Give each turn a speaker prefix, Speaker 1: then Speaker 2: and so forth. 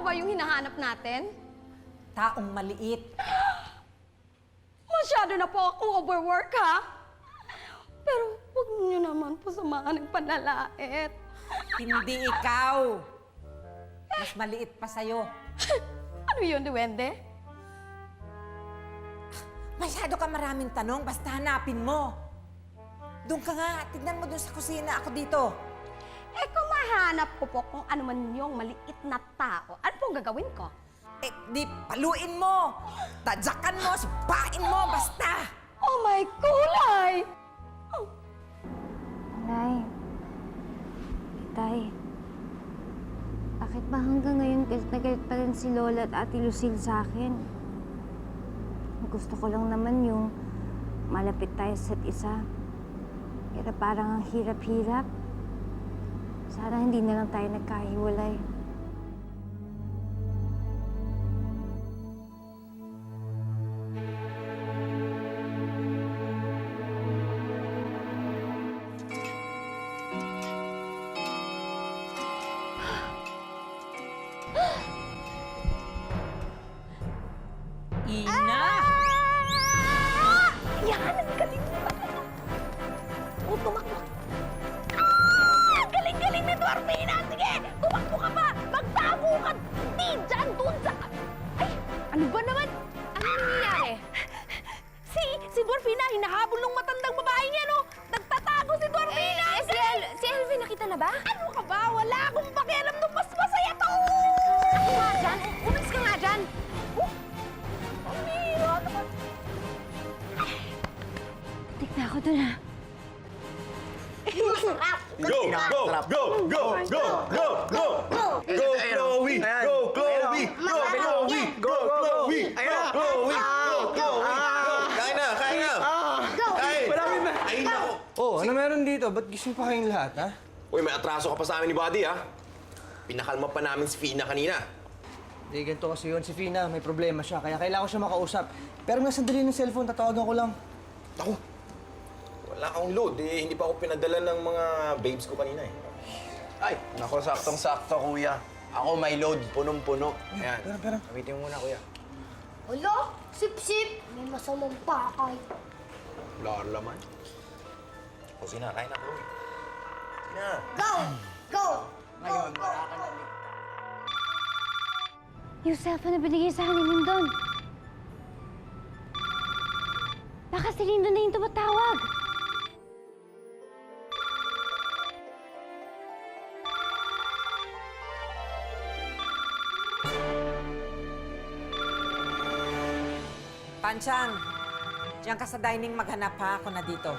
Speaker 1: ba yung hinahanap natin?
Speaker 2: Taong maliit.
Speaker 1: Masyado na po akong overwork, ha? Pero huwag niyo naman po samahan ng panlalait.
Speaker 2: Hindi ikaw. Mas maliit pa sa'yo.
Speaker 1: Ano yun, Duwende?
Speaker 2: Masyado ka maraming tanong, basta hanapin mo. Doon ka nga, tignan mo doon sa kusina, ako dito.
Speaker 1: Eh kung mahanap ko po kung ano man yung maliit na tao, ano pong gagawin ko?
Speaker 2: Eh, di paluin mo, tadyakan mo, sipain mo, basta.
Speaker 1: Oh my kulay! Oh.
Speaker 3: Nay, Tay, bakit ba hanggang ngayon galit na galit pa rin si Lola at Ate Lucille sa akin? Gusto ko lang naman yung malapit tayo sa isa't isa. Pero parang ang hirap-hirap. Sana hindi na lang tayo nagkahiwalay.
Speaker 2: Ina!
Speaker 1: Yan! Ang galing mo talaga! O, tumakbo! Galing-galing ni Dormina! Sige! Tumakbo ka pa! Magtago ka! Di! Diyan! Doon sa... Ay! Ano ba naman? Ano nangyayari? Si Dorfina, hinahabol ng matandang babae niya, no? Nagtatago si Dorfina!
Speaker 3: Si Elvin, nakita na ba?
Speaker 1: Ano ka ba? Wala akong pakialam nung mas masaya to!
Speaker 3: Ako nga dyan! Umalis ka nga dyan!
Speaker 1: Ang bihira naman.
Speaker 3: Tik na ako dun, ha?
Speaker 4: Go, go, go, go, go, go, go, go! Go, Chloe! Go, Chloe! Go, Chloe! Go, Chloe! Go, Chloe! Go, Chloe! Kain na, kain na! Kain! Ay, nako!
Speaker 5: Oh, ano meron dito? Ba't gising pa kayong lahat, ha?
Speaker 4: Uy, may atraso ka pa sa amin ni Buddy, ha? Pinakalma pa namin si Fina kanina.
Speaker 5: Hindi, ganito kasi yun. Si Fina, may problema siya. Kaya kailangan ko siya makausap. Pero nga sandali ng cellphone, tatawagan ko lang.
Speaker 4: Ako, wala akong load. Eh, hindi pa ako pinadala ng mga babes ko kanina, eh.
Speaker 6: Ay, nako, saktong-sakto, kuya. Ako may load, punong-puno. Ayan.
Speaker 5: Pera.
Speaker 6: Gamitin mo muna, kuya.
Speaker 7: Hala, sip-sip. May masamang pakay.
Speaker 6: Wala ka laman.
Speaker 4: O, Fina, kain na, Chloe. Fina!
Speaker 7: Go! Go!
Speaker 6: Ngayon, wala ka na.
Speaker 3: Yung cellphone na binigay sa akin ni Lindon. Baka si Lindon na yung tumatawag.
Speaker 2: Panchang, diyan ka sa dining, maghanap ha, ako na dito.